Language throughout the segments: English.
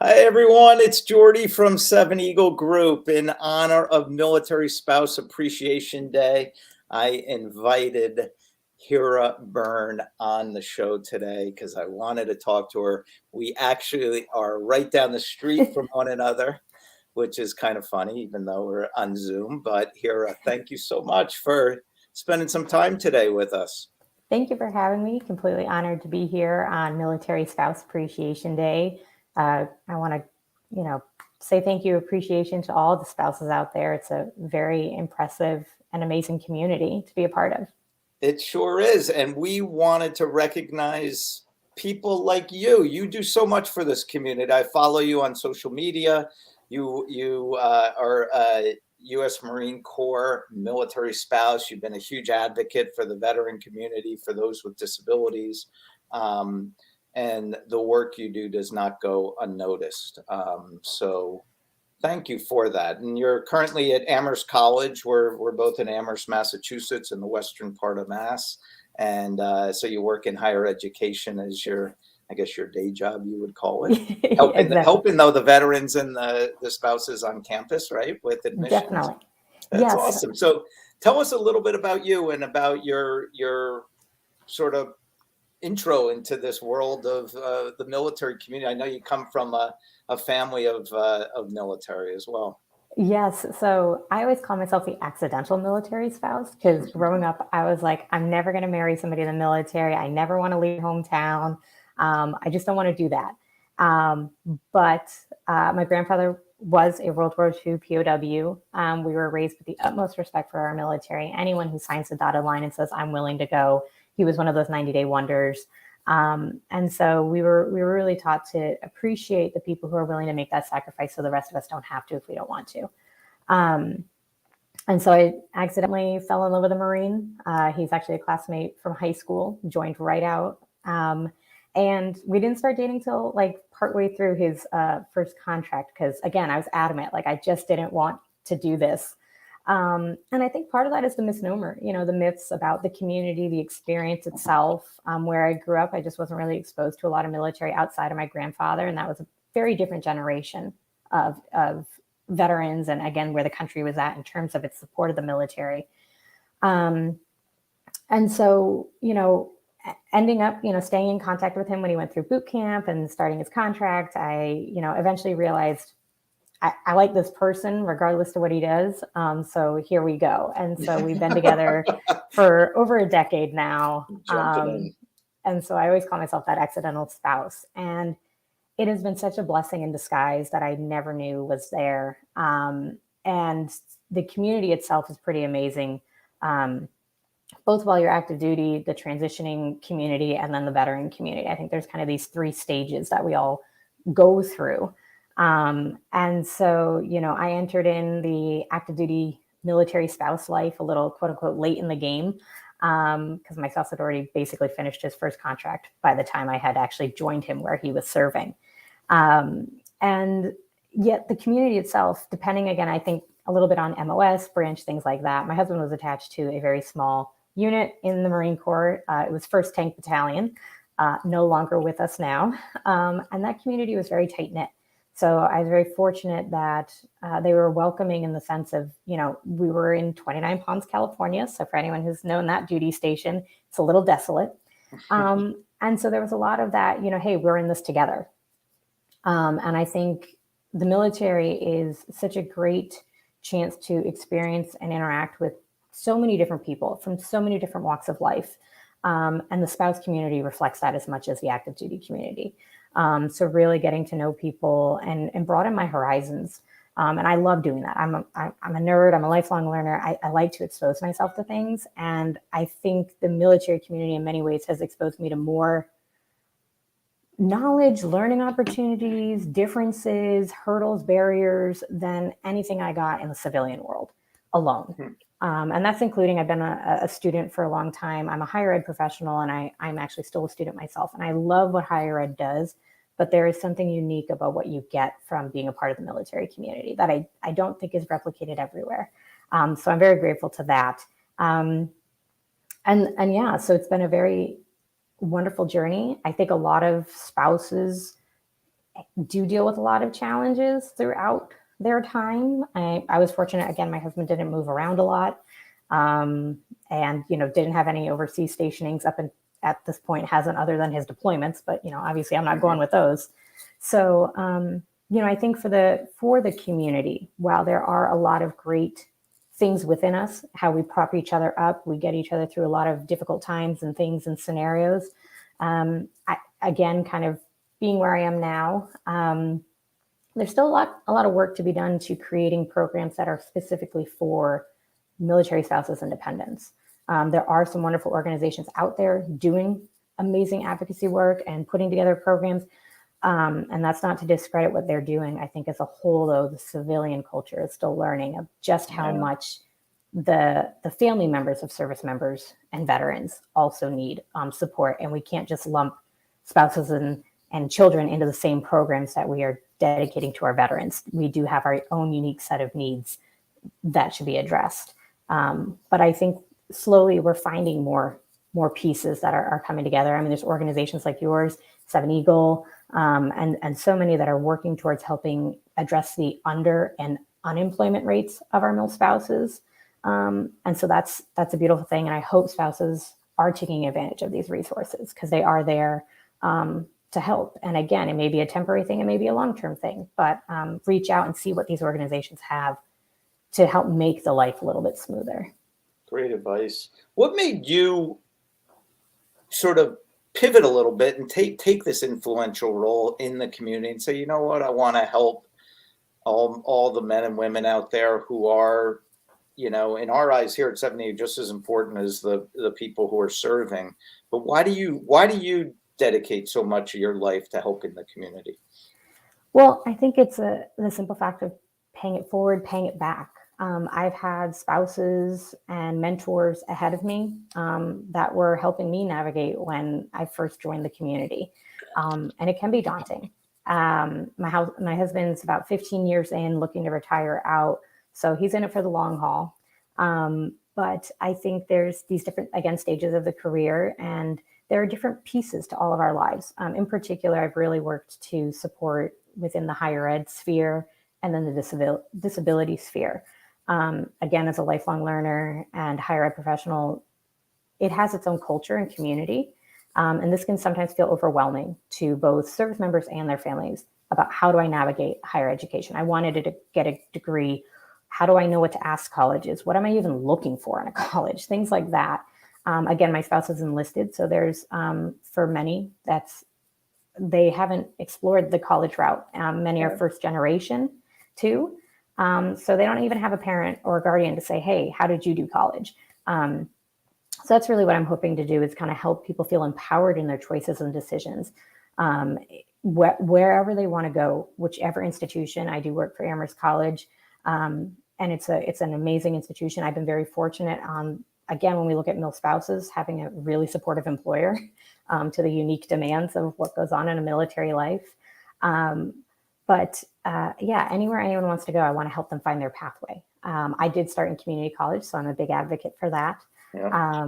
Hi, everyone. It's Jordy from Seven Eagle Group. In honor of Military Spouse Appreciation Day, I invited Hira Byrne on the show today because I wanted to talk to her. We actually are right down the street from one another, which is kind of funny, even though we're on Zoom. But Hira, thank you so much for spending some time today with us. Thank you for having me. Completely honored to be here on Military Spouse Appreciation Day. I want to, say thank you, appreciation to all the spouses out there. It's a very impressive and amazing community to be a part of. It sure is. And we wanted to recognize people like you. You do so much for this community. I follow you on social media. You are a U.S. Marine Corps military spouse. You've been a huge advocate for the veteran community, for those with disabilities. And the work you do does not go unnoticed. So thank you for that. And you're currently at Amherst College. We're both in Amherst, Massachusetts, in the western part of Mass. And so you work in higher education as your, I guess, your day job, you would call it. Exactly. Helping though the veterans and the spouses on campus, right, with admissions. Definitely. That's Yes. awesome. So tell us a little bit about you and about your sort of intro into this world of the military community. I know you come from a family of military as well. Yes. So I always call myself the accidental military spouse because growing up, I was like, I'm never going to marry somebody in the military. I never want to leave hometown. I just don't want to do that. Um, but my grandfather was a World War II POW. We were raised with the utmost respect for our military. Anyone who signs the dotted line and says, I'm willing to go, he was one of those 90-day wonders. And so we were really taught to appreciate the people who are willing to make that sacrifice so the rest of us don't have to if we don't want to. Um, and so I accidentally fell in love with a Marine. He's actually a classmate from high school, joined right out. And we didn't start dating till like partway through his first contract because, again, I was adamant, like I just didn't want to do this. And I think part of that is the misnomer, the myths about the community, the experience itself. Where I grew up, I just wasn't really exposed to a lot of military outside of my grandfather. And that was a very different generation of veterans. And again, where the country was at in terms of its support of the military. Um, and so, ending up, staying in contact with him when he went through boot camp and starting his contract, I, eventually realized I like this person regardless to what he does. So here we go. And so we've been together for over a decade now. And so I always call myself that accidental spouse. And it has been such a blessing in disguise that I never knew was there. And the community itself is pretty amazing. Both while you're active duty, the transitioning community, and then the veteran community. I think there's kind of these three stages that we all go through. And so, I entered in the active duty military spouse life a little, quote unquote, late in the game, because my spouse had already basically finished his first contract by the time I had actually joined him where he was serving. And yet the community itself, depending again, I think a little bit on MOS, branch, things like that. My husband was attached to a very small unit in the Marine Corps. It was 1st Tank Battalion, no longer with us now. And that community was very tight knit. So I was very fortunate that they were welcoming in the sense of, we were in 29 Palms, California. So for anyone who's known that duty station, it's a little desolate. And so there was a lot of that, hey, we're in this together. And I think the military is such a great chance to experience and interact with so many different people from so many different walks of life. And the spouse community reflects that as much as the active duty community. So really getting to know people and broaden my horizons. And I love doing that. I'm a nerd. I'm a lifelong learner. I like to expose myself to things. And I think the military community in many ways has exposed me to more knowledge, learning opportunities, differences, hurdles, barriers than anything I got in the civilian world alone. And that's including, I've been a student for a long time. I'm a higher ed professional and I'm actually still a student myself. And I love what higher ed does, but there is something unique about what you get from being a part of the military community that I don't think is replicated everywhere. So I'm very grateful to that. And yeah, so it's been a very wonderful journey. I think a lot of spouses do deal with a lot of challenges throughout their time. I was fortunate, again, my husband didn't move around a lot, and, didn't have any overseas stationings at this point, hasn't, other than his deployments, but, obviously I'm not going with those. So, I think for the community, while there are a lot of great things within us, how we prop each other up, we get each other through a lot of difficult times and things and scenarios. Again, kind of being where I am now, there's still a lot of work to be done to creating programs that are specifically for military spouses and dependents. There are some wonderful organizations out there doing amazing advocacy work and putting together programs. And that's not to discredit what they're doing. I think as a whole, though, the civilian culture is still learning of just how much the family members of service members and veterans also need support. And we can't just lump spouses and children into the same programs that we are dedicating to our veterans. We do have our own unique set of needs that should be addressed. But I think slowly we're finding more pieces that are coming together. I mean, there's organizations like yours, Seven Eagle, and so many that are working towards helping address the under and unemployment rates of our mil spouses. And so that's a beautiful thing. And I hope spouses are taking advantage of these resources because they are there to help. And again, it may be a temporary thing, it may be a long-term thing, but reach out and see what these organizations have to help make the life a little bit smoother. Great advice. What made you sort of pivot a little bit and take this influential role in the community and say, you know what, I want to help all the men and women out there who are, in our eyes here at 70, just as important as the people who are serving. But why do you dedicate so much of your life to helping the community? Well, I think it's the simple fact of paying it forward, paying it back. I've had spouses and mentors ahead of me that were helping me navigate when I first joined the community. And it can be daunting. My husband's about 15 years in, looking to retire out. So he's in it for the long haul. But I think there's these different, again, stages of the career, and there are different pieces to all of our lives. In particular, I've really worked to support within the higher ed sphere and then the disability sphere. Again, as a lifelong learner and higher ed professional, it has its own culture and community. And this can sometimes feel overwhelming to both service members and their families about how do I navigate higher education? I wanted to get a degree. How do I know what to ask colleges? What am I even looking for in a college? Things like that. Again, my spouse is enlisted. So there's, for many, they haven't explored the college route. Many are first generation too. So they don't even have a parent or a guardian to say, hey, how did you do college? So that's really what I'm hoping to do, is kind of help people feel empowered in their choices and decisions. Wherever they want to go, whichever institution. I do work for Amherst College, and it's an amazing institution. I've been very fortunate again, when we look at mil spouses, having a really supportive employer to the unique demands of what goes on in a military life. But anywhere anyone wants to go, I want to help them find their pathway. I did start in community college, so I'm a big advocate for that. Yeah.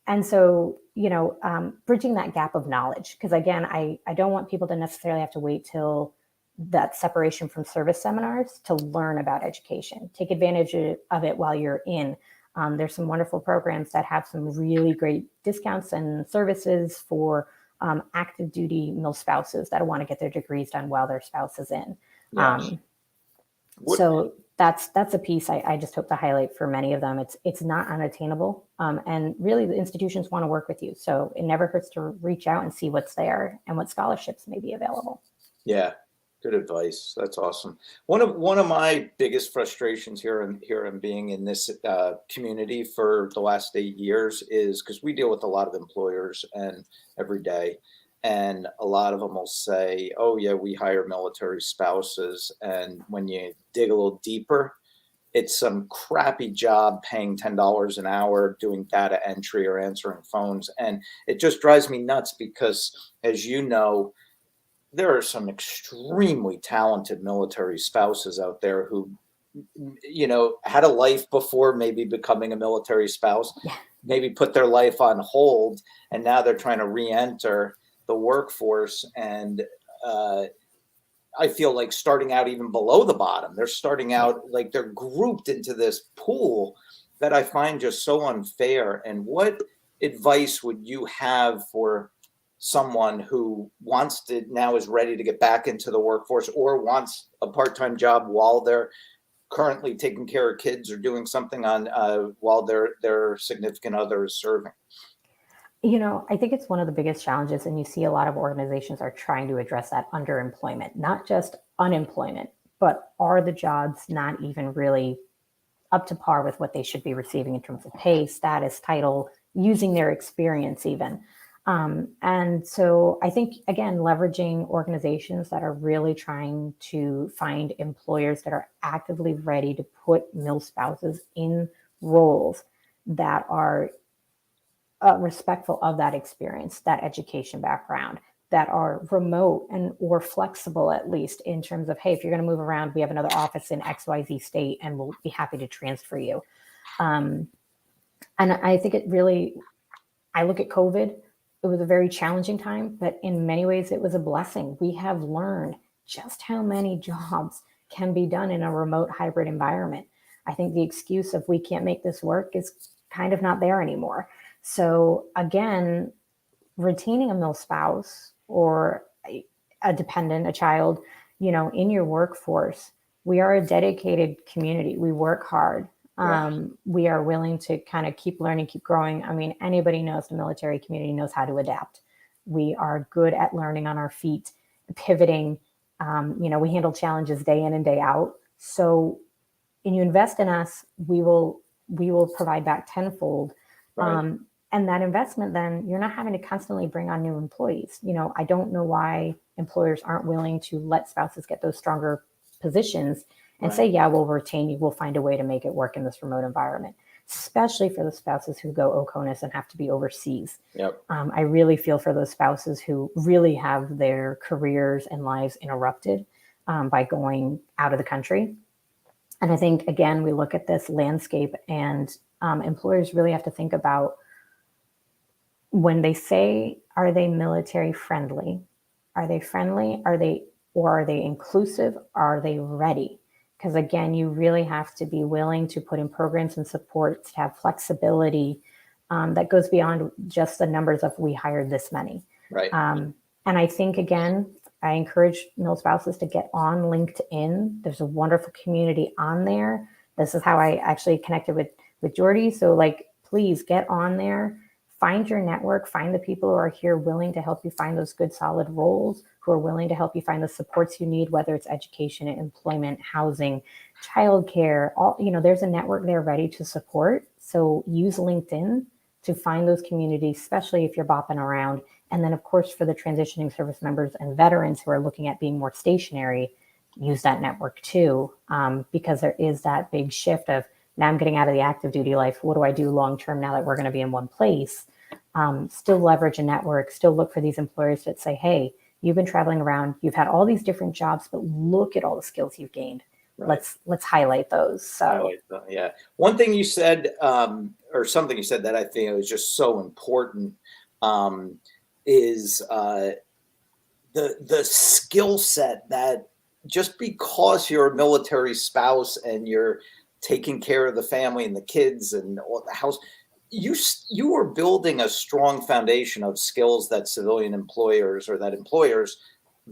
And so, bridging that gap of knowledge, because again, I don't want people to necessarily have to wait till that separation from service seminars to learn about education. Take advantage of it while you're in. There's some wonderful programs that have some really great discounts and services for active duty mil spouses that want to get their degrees done while their spouse is in. Yes. So that's a piece I just hope to highlight for many of them. It's not unattainable. And really the institutions want to work with you. So it never hurts to reach out and see what's there and what scholarships may be available. Yeah. Good advice. That's awesome. One of my biggest frustrations here and being in this community for the last 8 years is because we deal with a lot of employers and every day, and a lot of them will say, "Oh yeah, we hire military spouses," and when you dig a little deeper, it's some crappy job paying $10 an hour doing data entry or answering phones, and it just drives me nuts because, as you know, there are some extremely talented military spouses out there who, had a life before maybe becoming a military spouse, maybe put their life on hold, and now they're trying to re-enter the workforce. And I feel like starting out even below the bottom. They're starting out like they're grouped into this pool that I find just so unfair. And what advice would you have for someone who wants to now is ready to get back into the workforce or wants a part-time job while they're currently taking care of kids or doing something on while their significant other is serving? I think it's one of the biggest challenges, and you see a lot of organizations are trying to address that underemployment, not just unemployment, but are the jobs not even really up to par with what they should be receiving in terms of pay, status, title, using their experience even. And so I think, again, leveraging organizations that are really trying to find employers that are actively ready to put mill spouses in roles that are respectful of that experience, that education background, that are remote and or flexible, at least in terms of, hey, if you're going to move around, we have another office in XYZ state and we'll be happy to transfer you. And I think I look at COVID, it was a very challenging time, but in many ways it was a blessing. We have learned just how many jobs can be done in a remote hybrid environment. I think the excuse of we can't make this work is kind of not there anymore. So again, retaining a mill spouse or a dependent, a child, in your workforce, we are a dedicated community. We work hard. We are willing to kind of keep learning, keep growing. I mean, anybody knows the military community knows how to adapt. We are good at learning on our feet, pivoting. We handle challenges day in and day out. So when you invest in us, we will provide back tenfold. Right. And that investment, then you're not having to constantly bring on new employees. I don't know why employers aren't willing to let spouses get those stronger positions and say, yeah, we'll retain you. We'll find a way to make it work in this remote environment, especially for the spouses who go OCONUS and have to be overseas. Yep. I really feel for those spouses who really have their careers and lives interrupted by going out of the country. And I think, again, we look at this landscape and employers really have to think about when they say, are they military friendly? Are they friendly? Are they inclusive? Are they ready? Because again, you really have to be willing to put in programs and supports to have flexibility that goes beyond just the numbers of we hired this many. Right. And I think, again, I encourage mill spouses to get on LinkedIn. There's a wonderful community on there. This is how I actually connected with Jordy. So please get on there. Find your network, find the people who are here willing to help you find those good, solid roles, who are willing to help you find the supports you need, whether it's education, employment, housing, childcare, there's a network there ready to support. So use LinkedIn to find those communities, especially if you're bopping around. And then, of course, for the transitioning service members and veterans who are looking at being more stationary, use that network too, because there is that big shift of, now I'm getting out of the active duty life. What do I do long term now that we're going to be in one place? Still leverage a network, still look for these employers that say, hey, you've been traveling around, you've had all these different jobs, but look at all the skills you've gained. Right. Let's highlight those. So yeah. One thing you said, or something you said that I think is just so important, is the skill set that just because you're a military spouse and you're taking care of the family and the kids and all the house, you are building a strong foundation of skills that civilian employers or that employers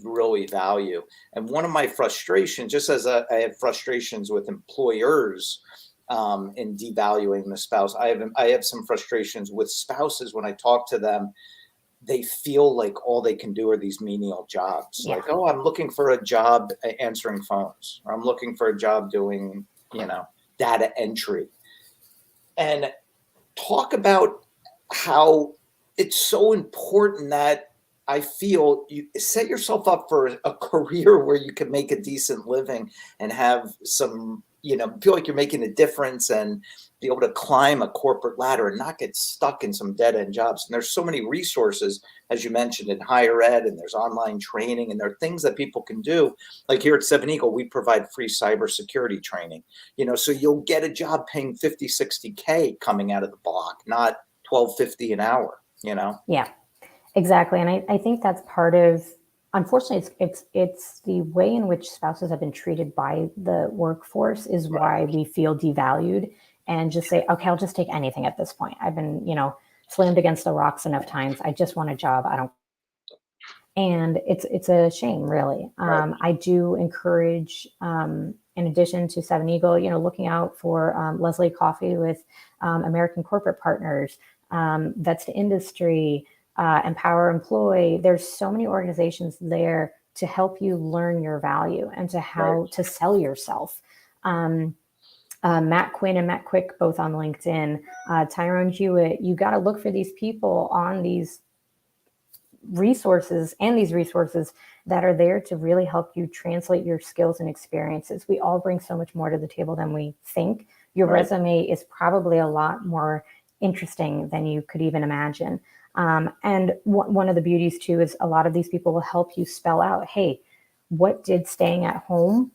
really value. And one of my frustrations, just as I have frustrations with employers in devaluing the spouse, I have some frustrations with spouses when I talk to them. They feel like all they can do are these menial jobs. Yeah. Like, oh, I'm looking for a job answering phones, or I'm looking for a job doing, data entry. And talk about how it's so important that I feel you set yourself up for a career where you can make a decent living and have some, feel like you're making a difference and be able to climb a corporate ladder and not get stuck in some dead end jobs. And there's so many resources, as you mentioned, in higher ed, and there's online training, and there are things that people can do. Like here at Seven Eagle, we provide free cybersecurity training, so you'll get a job paying 50, 60K coming out of the block, not $12.50 an hour, Yeah, exactly. And I think that's part of unfortunately, it's the way in which spouses have been treated by the workforce is why we feel devalued and just say, okay, I'll just take anything at this point. I've been, slammed against the rocks enough times. I just want a job. I don't. And it's a shame, really. I do encourage, in addition to Seven Eagle, looking out for Leslie Coffee with American Corporate Partners, Vets to Industry, Empower Employ. There's so many organizations there to help you learn your value and to how to sell yourself. Matt Quinn and Matt Quick, both on LinkedIn, Tyrone Hewitt. You got to look for these people on these resources that are there to really help you translate your skills and experiences. We all bring so much more to the table than we think. Your resume is probably a lot more interesting than you could even imagine. And one of the beauties too is a lot of these people will help you spell out, hey, what did staying at home?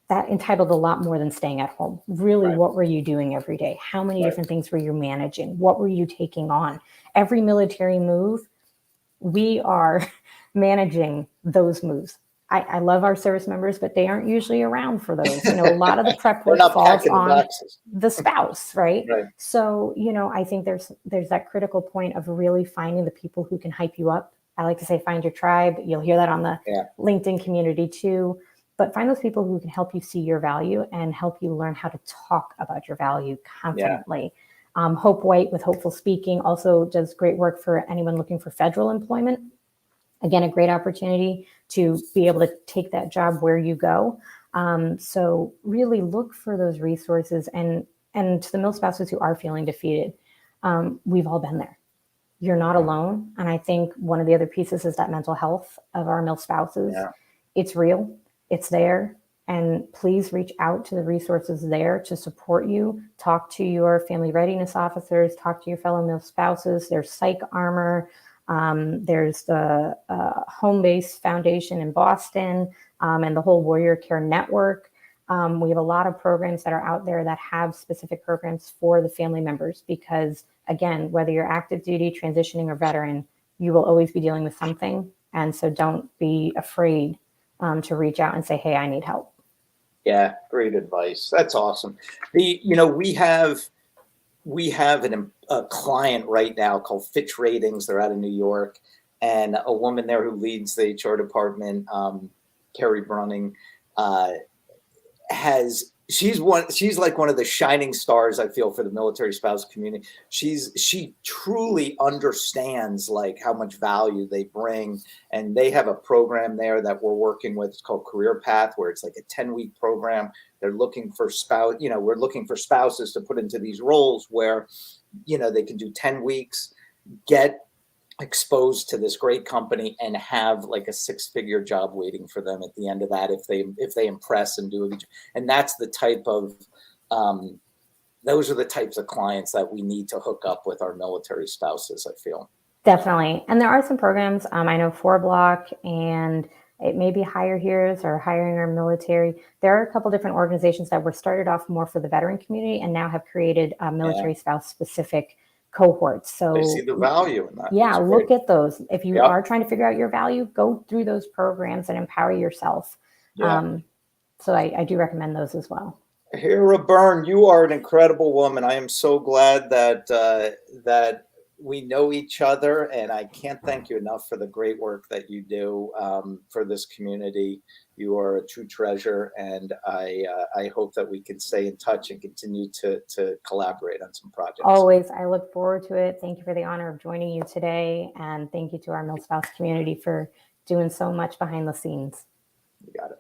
That entitled a lot more than staying at home. Really, what were you doing every day? How many different things were you managing? What were you taking on? Every military move, we are managing those moves. I love our service members, but they aren't usually around for those. A lot of the prep work falls on the spouse, right? So, I think there's that critical point of really finding the people who can hype you up. I like to say, find your tribe. You'll hear that on the LinkedIn community too. But find those people who can help you see your value and help you learn how to talk about your value confidently. Hope White with Hopeful Speaking also does great work for anyone looking for federal employment. Again, a great opportunity to be able to take that job where you go. So really look for those resources. And to the mill spouses who are feeling defeated, we've all been there. You're not alone. And I think one of the other pieces is that mental health of our mill spouses. It's real. It's there. And please reach out to the resources there to support you. Talk to your family readiness officers. Talk to your fellow mill spouses. There's Psych Armor. There's the Home Base Foundation in Boston, and the whole Warrior Care Network. We have a lot of programs that are out there that have specific programs for the family members because, again, whether you're active duty, transitioning, or veteran, you will always be dealing with something. And so don't be afraid to reach out and say, hey, I need help. Yeah, great advice. That's awesome. We have a client right now called Fitch Ratings. They're out of New York, and a woman there who leads the HR department, Hira Byrne, she's like one of the shining stars, I feel, for the military spouse community. She truly understands like how much value they bring, and they have a program there that we're working with. It's called Career Path, where it's like a 10-week program. They're looking for we're looking for spouses to put into these roles where, they can do 10 weeks, get exposed to this great company, and have like a 6-figure job waiting for them at the end of that if they impress and do it. And that's the type of those are the types of clients that we need to hook up with our military spouses, I feel. Definitely. And there are some programs, I know 4Block, and it may be Hire Here's or Hiring Our Military. There are a couple different organizations that were started off more for the veteran community and now have created military spouse specific cohorts. So I see the value in that. Yeah, look at those. If you are trying to figure out your value, go through those programs and empower yourself. So I do recommend those as well. Hira Byrne, you are an incredible woman. I am so glad that we know each other, and I can't thank you enough for the great work that you do for this community. You are a true treasure, and I hope that we can stay in touch and continue to collaborate on some projects. Always. I look forward to it. Thank you for the honor of joining you today, and thank you to our Mill Spouse community for doing so much behind the scenes. You got it.